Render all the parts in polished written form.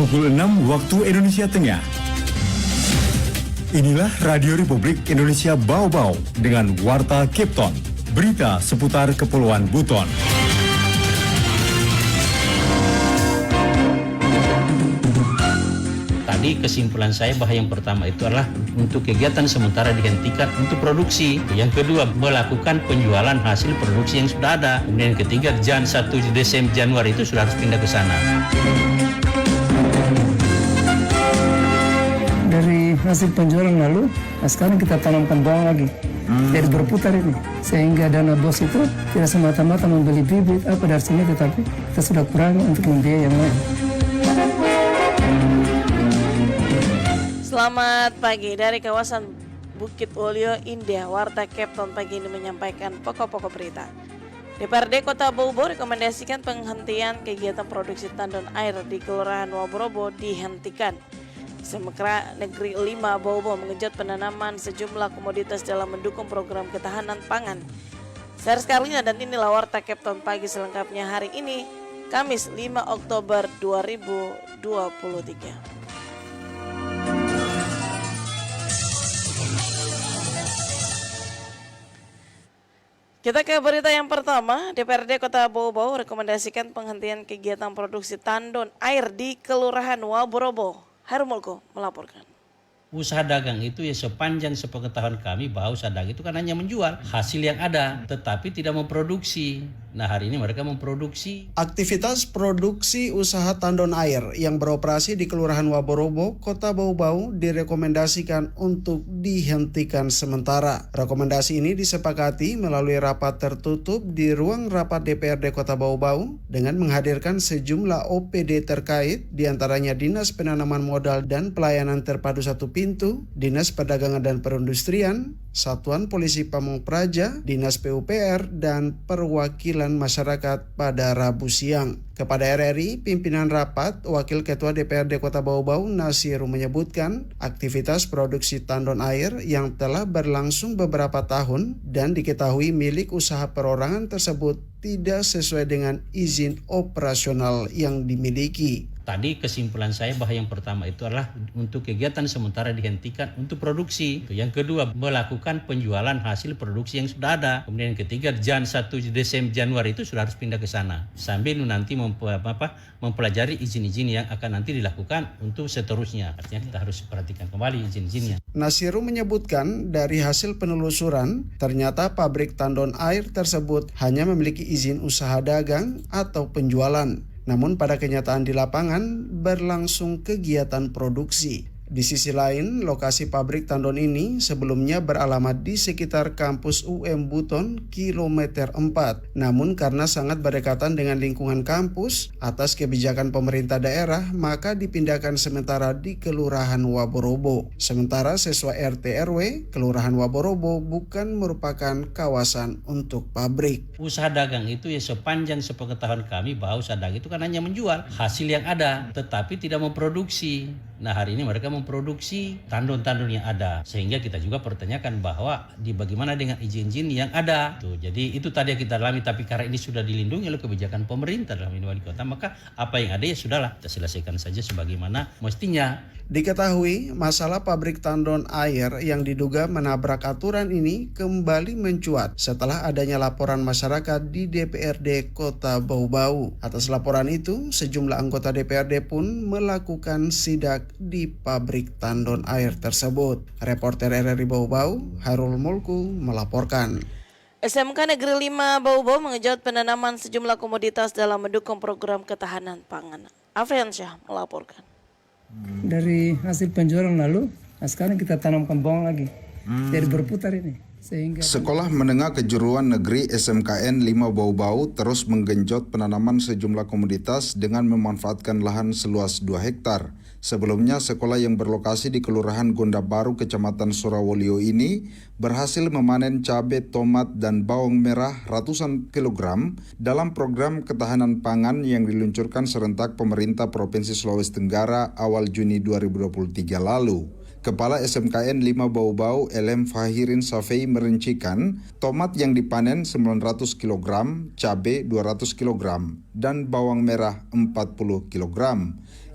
pukul 6 waktu Indonesia Tengah. Inilah Radio Republik Indonesia Bau-Bau dengan Warta Kipton, berita seputar Kepulauan Buton. Tadi kesimpulan saya bahwa yang pertama itu adalah untuk kegiatan sementara dihentikan untuk produksi. Yang kedua, melakukan penjualan hasil produksi yang sudah ada. Kemudian yang ketiga, 1 Desember Januari itu sudah harus pindah ke sana. Dari hasil penjualan lalu, sekarang kita tanamkan bawang lagi. Jadi berputar ini, sehingga dana bos itu tidak semata-mata membeli bibit dari sini, tetapi kita sudah kurangi untuk membiayai yang lain. Selamat pagi dari kawasan Bukit Wolio, Indah. Warta Kepton pagi ini menyampaikan pokok-pokok berita. DPRD Kota Bau-Bau rekomendasikan penghentian kegiatan produksi tandon air di Kelurahan Waborobo dihentikan. Semekra Negeri 5 Bau-Bau mengejut penanaman sejumlah komoditas dalam mendukung program ketahanan pangan. Saya Karlina dan inilah Warta Kepton pagi selengkapnya hari ini, Kamis 5 Oktober 2023. Kita ke berita yang pertama. DPRD Kota Bau-Bau rekomendasikan penghentian kegiatan produksi tandon air di Kelurahan Waborobo. Harumulko melaporkan. Usaha dagang itu ya sepanjang sepengetahuan kami bahwa usaha dagang itu kan hanya menjual hasil yang ada tetapi tidak memproduksi. Nah hari ini mereka memproduksi. Aktivitas produksi usaha tandon air yang beroperasi di Kelurahan Waborobo, Kota Bau-Bau direkomendasikan untuk dihentikan sementara. Rekomendasi ini disepakati melalui rapat tertutup di ruang rapat DPRD Kota Bau-Bau dengan menghadirkan sejumlah OPD terkait, diantaranya Dinas Penanaman Modal dan Pelayanan Terpadu Satu Pintu, Dinas Perdagangan dan Perindustrian, Satuan Polisi Pamong Praja, Dinas PUPR, dan perwakilan masyarakat pada Rabu siang. Kepada RRI, pimpinan rapat, Wakil Ketua DPRD Kota Bau-Bau Nasiru menyebutkan aktivitas produksi tandon air yang telah berlangsung beberapa tahun dan diketahui milik usaha perorangan tersebut tidak sesuai dengan izin operasional yang dimiliki. Tadi kesimpulan saya bahwa yang pertama itu adalah untuk kegiatan sementara dihentikan untuk produksi. Yang kedua, melakukan penjualan hasil produksi yang sudah ada. Kemudian yang ketiga, 1 Desember Januari itu sudah harus pindah ke sana. Sambil nanti mempelajari izin-izin yang akan nanti dilakukan untuk seterusnya. Artinya kita harus perhatikan kembali izin-izinnya. Nasiru menyebutkan dari hasil penelusuran, ternyata pabrik tandon air tersebut hanya memiliki izin usaha dagang atau penjualan. Namun pada kenyataan di lapangan berlangsung kegiatan produksi. Di sisi lain, lokasi pabrik tandon ini sebelumnya beralamat di sekitar kampus UM Buton kilometer 4. Namun karena sangat berdekatan dengan lingkungan kampus, atas kebijakan pemerintah daerah maka dipindahkan sementara di Kelurahan Waborobo. Sementara sesuai RT RW, Kelurahan Waborobo bukan merupakan kawasan untuk pabrik. Usaha dagang itu ya sepanjang sepengetahuan kami bahwa usaha dagang itu kan hanya menjual hasil yang ada tetapi tidak memproduksi. Nah hari ini mereka memproduksi tandon-tandon yang ada, sehingga kita juga pertanyakan bahwa bagaimana dengan izin-izin yang ada. Jadi itu tadi yang kita alami, tapi karena ini sudah dilindungi oleh kebijakan pemerintah dalam ini wali kota, maka apa yang ada ya sudahlah, kita selesaikan saja sebagaimana mestinya. Diketahui masalah pabrik tandon air yang diduga menabrak aturan ini kembali mencuat setelah adanya laporan masyarakat di DPRD Kota Bau-Bau. Atas laporan itu, sejumlah anggota DPRD pun melakukan sidak di pabrik tandon air tersebut. Reporter RRI Bau-Bau, Harul Mulku melaporkan. SMK Negeri 5 Bau-Bau mengejut penanaman sejumlah komoditas dalam mendukung program ketahanan pangan. Afriansyah melaporkan. Dari hasil penjualan lalu, sekarang kita tanamkan bawang lagi. Jadi berputar ini. Sekolah Menengah Kejuruan Negeri SMKN 5 Bau-Bau terus menggenjot penanaman sejumlah komoditas dengan memanfaatkan lahan seluas 2 hektar. Sebelumnya, sekolah yang berlokasi di Kelurahan Gonda Baru, Kecamatan Surawolio ini berhasil memanen cabai, tomat, dan bawang merah ratusan kilogram dalam program ketahanan pangan yang diluncurkan serentak pemerintah Provinsi Sulawesi Tenggara awal Juni 2023 lalu. Kepala SMKN 5 Bau-Bau LM Fahirin Safei merincikan tomat yang dipanen 900 kg, cabai 200 kg, dan bawang merah 40 kg.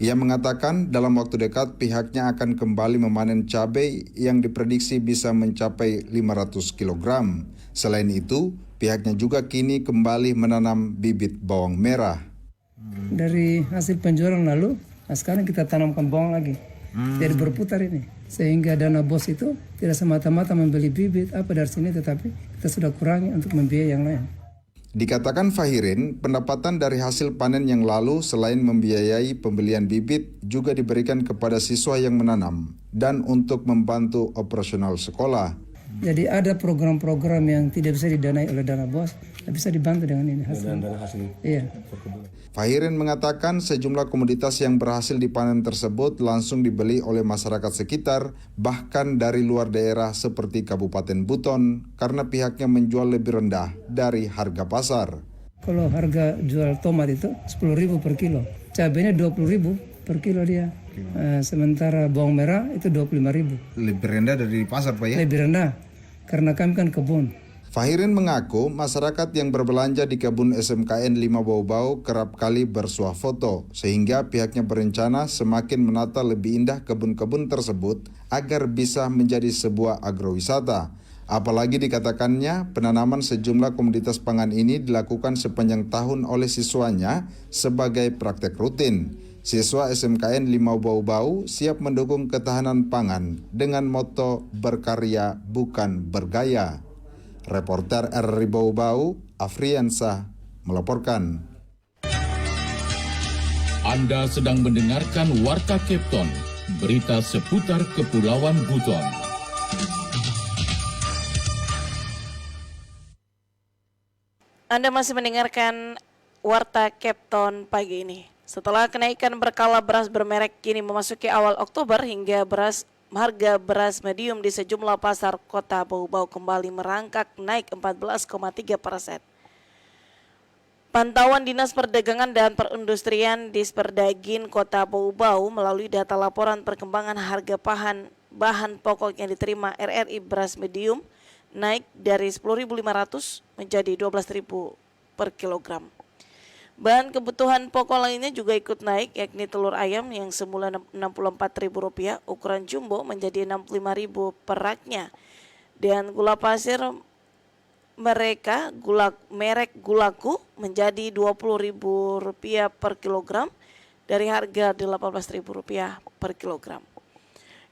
Ia mengatakan dalam waktu dekat pihaknya akan kembali memanen cabai yang diprediksi bisa mencapai 500 kg. Selain itu, pihaknya juga kini kembali menanam bibit bawang merah. Dari hasil penjualan lalu, sekarang kita tanamkan bawang lagi. Jadi berputar ini. Sehingga dana bos itu tidak semata-mata membeli bibit dari sini, tetapi kita sudah kurangi untuk membiayai yang lain. Dikatakan Fahirin, pendapatan dari hasil panen yang lalu selain membiayai pembelian bibit juga diberikan kepada siswa yang menanam dan untuk membantu operasional sekolah. Jadi ada program-program yang tidak bisa didanai oleh dana bos, tapi bisa dibantu dengan ini hasil. Iya. Fahirin mengatakan sejumlah komoditas yang berhasil dipanen tersebut langsung dibeli oleh masyarakat sekitar, bahkan dari luar daerah seperti Kabupaten Buton, karena pihaknya menjual lebih rendah dari harga pasar. Kalau harga jual tomat itu 10.000 per kilo, cabainya 20.000 per kilo dia. Sementara bawang merah itu 25.000. Lebih rendah dari pasar, Pak ya? Lebih rendah, karena kami kan kebun. Fahirin mengaku masyarakat yang berbelanja di kebun SMKN 5 Bau-Bau kerap kali bersuah foto, sehingga pihaknya berencana semakin menata lebih indah kebun-kebun tersebut agar bisa menjadi sebuah agrowisata. Apalagi dikatakannya penanaman sejumlah komoditas pangan ini dilakukan sepanjang tahun oleh siswanya sebagai praktek rutin. Siswa SMKN 5 Bau-Bau siap mendukung ketahanan pangan dengan moto berkarya bukan bergaya. Reporter RRI Bau-Bau, Afriansah, melaporkan. Anda sedang mendengarkan Warta Kepton, berita seputar Kepulauan Buton. Anda masih mendengarkan Warta Kepton pagi ini. Setelah kenaikan berkala beras bermerek kini memasuki awal Oktober hingga harga beras medium di sejumlah pasar kota Bau-Bau kembali merangkak naik 14,3%. Pantauan Dinas Perdagangan dan Perindustrian Disperdagin Kota Bau-Bau melalui data laporan perkembangan harga bahan pokok yang diterima RRI beras medium naik dari 10.500 menjadi 12.000 per kilogram. Bahan kebutuhan pokok lainnya juga ikut naik, yakni telur ayam yang semula Rp64.000 ukuran jumbo menjadi Rp65.000 per raknya. Dan gula pasir merek Gulaku menjadi Rp20.000 per kilogram dari harga Rp18.000 per kilogram.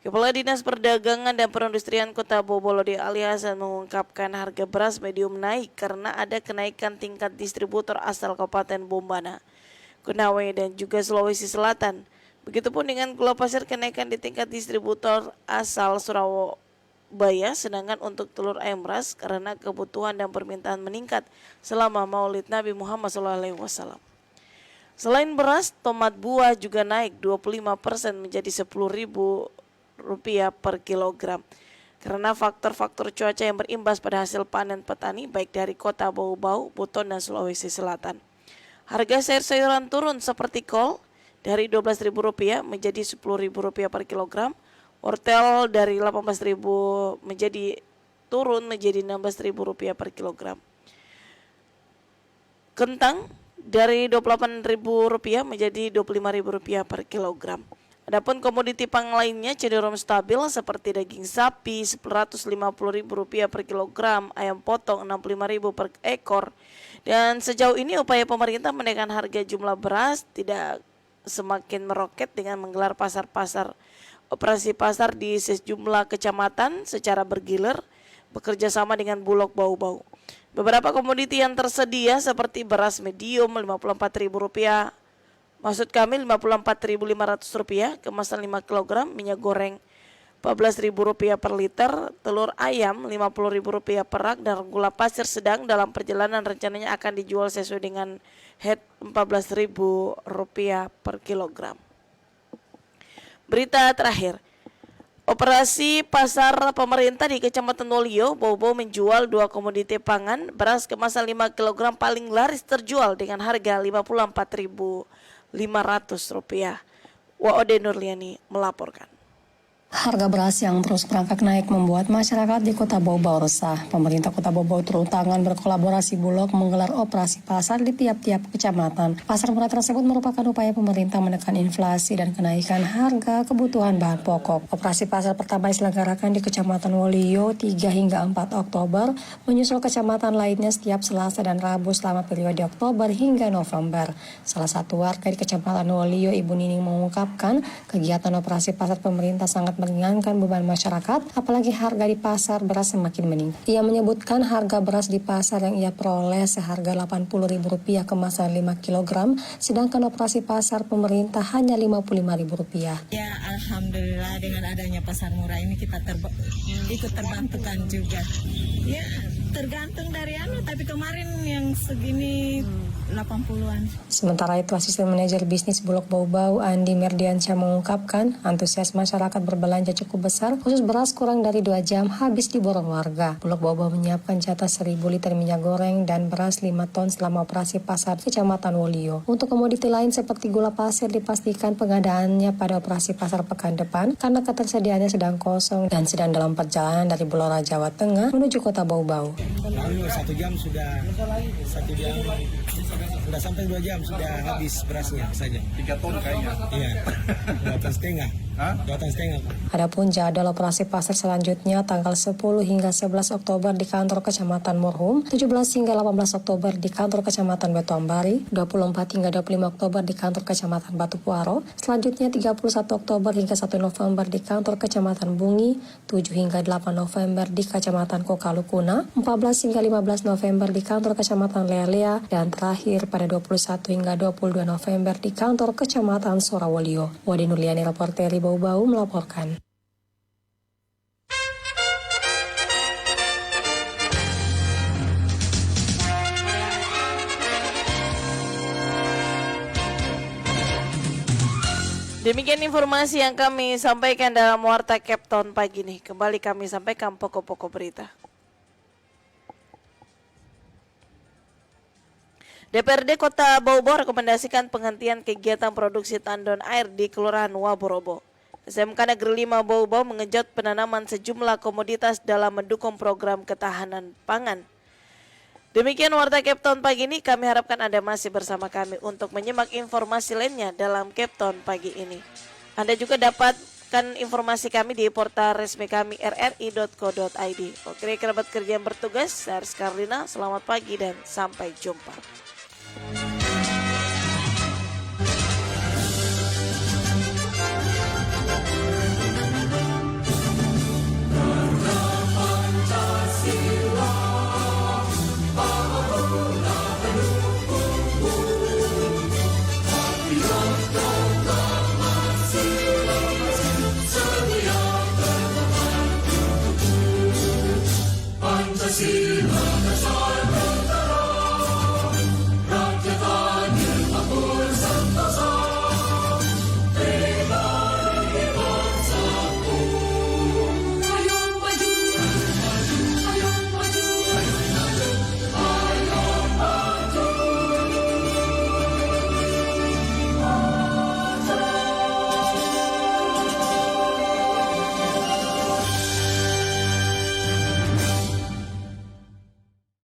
Kepala Dinas Perdagangan dan Perindustrian Kota Bau-Bau Lode Ali Hasan mengungkapkan harga beras medium naik karena ada kenaikan tingkat distributor asal Kabupaten Bombana, Konawe dan juga Sulawesi Selatan. Begitupun dengan gula pasir kenaikan di tingkat distributor asal Surabaya, sedangkan untuk telur ayam beras karena kebutuhan dan permintaan meningkat selama Maulid Nabi Muhammad SAW. Selain beras, tomat buah juga naik 25% menjadi Rp10.000 per kilogram karena faktor-faktor cuaca yang berimbas pada hasil panen petani baik dari kota Bau-Bau, Buton dan Sulawesi Selatan. Harga sayur-sayuran turun seperti kol dari Rp12.000 menjadi Rp10.000 per kilogram, wortel dari Rp18.000 turun menjadi Rp16.000 per kilogram. Kentang dari Rp28.000 menjadi Rp25.000 per kilogram. Adapun komoditi pangan lainnya cenderung stabil seperti daging sapi Rp150.000 per kilogram, ayam potong Rp65.000 per ekor. Dan sejauh ini upaya pemerintah menaikkan harga jumlah beras tidak semakin meroket dengan menggelar pasar-pasar operasi pasar di sejumlah kecamatan secara bergilir bekerja sama dengan Bulog Bau-Bau. Beberapa komoditi yang tersedia seperti beras medium Rp54.000, maksud kami Rp54.500, kemasan 5 kg, minyak goreng Rp14.000 per liter, telur ayam Rp50.000 per rak, dan gula pasir sedang dalam perjalanan rencananya akan dijual sesuai dengan head Rp14.000 per kilogram. Berita terakhir, operasi pasar pemerintah di Kecamatan Wolio, Bau-Bau menjual 2 komoditi pangan. Beras kemasan 5 kg paling laris terjual dengan harga Rp54.500. Waode Nurliani melaporkan. Harga beras yang terus merangkak naik membuat masyarakat di Kota Bau Bau resah. Pemerintah Kota Bau Bau turun tangan berkolaborasi Bulog menggelar operasi pasar di tiap-tiap kecamatan. Pasar murah tersebut merupakan upaya pemerintah menekan inflasi dan kenaikan harga kebutuhan bahan pokok. Operasi pasar pertama diselenggarakan di Kecamatan Wolio 3 hingga 4 Oktober, menyusul kecamatan lainnya setiap Selasa dan Rabu selama periode Oktober hingga November. Salah satu warga di Kecamatan Wolio, Ibu Nining, mengungkapkan kegiatan operasi pasar pemerintah sangat meringankan beban masyarakat, apalagi harga di pasar beras semakin meningkat. Ia menyebutkan harga beras di pasar yang ia peroleh seharga Rp80.000 kemasan 5 kg, sedangkan operasi pasar pemerintah hanya Rp55.000. Ya, alhamdulillah dengan adanya pasar murah ini kita ikut terbantukan juga. Ya, tergantung dari tapi kemarin yang segini 80-an. Sementara itu, Asisten Manajer Bisnis Bulog Bau Bau, Andi Merdiansyah, mengungkapkan antusias masyarakat berbelanja cukup besar, khusus beras kurang dari 2 jam habis diborong warga. Bulog Bau Bau menyiapkan jatah 1.000 liter minyak goreng dan beras 5 ton selama operasi pasar Kecamatan Wolio. Untuk komoditi lain seperti gula pasir dipastikan pengadaannya pada operasi pasar pekan depan karena ketersediaannya sedang kosong dan sedang dalam perjalanan dari Blora, Jawa Tengah menuju Kota Bau Bau. Lalu 1 jam sudah sampai 2 jam sudah habis berasnya saja. 3 ton kayaknya. Iya. 2 ton setengah. 2 ton setengah. Adapun jadwal operasi pasar selanjutnya tanggal 10 hingga 11 Oktober di kantor Kecamatan Morhum, 17 hingga 18 Oktober di kantor Kecamatan Betoambari, 24 hingga 25 Oktober di kantor Kecamatan Batu Puaro, selanjutnya 31 Oktober hingga 1 November di kantor Kecamatan Bungi, 7 hingga 8 November di Kecamatan Kokalukuna, 14 hingga 15 November di kantor Kecamatan Lealea, dan terakhir pada 21 hingga 22 November di kantor Kecamatan Sorawolio. Wadi Nurliani, reporter Bau Bau, melaporkan. Demikian informasi yang kami sampaikan dalam Warta Kepton pagi ini. Kembali kami sampaikan pokok-pokok berita. DPRD Kota Bau Bau rekomendasikan penghentian kegiatan produksi tandon air di Kelurahan Waborobo. SMK Negeri 5 Bau Bau mengejut penanaman sejumlah komoditas dalam mendukung program ketahanan pangan. Demikian Warta Kepton pagi ini, kami harapkan Anda masih bersama kami untuk menyimak informasi lainnya dalam Kepton pagi ini. Anda juga dapatkan informasi kami di portal resmi kami rri.co.id. Oke, kerabat kerja yang bertugas, saya Aris Karlina, selamat pagi dan sampai jumpa. Pancasila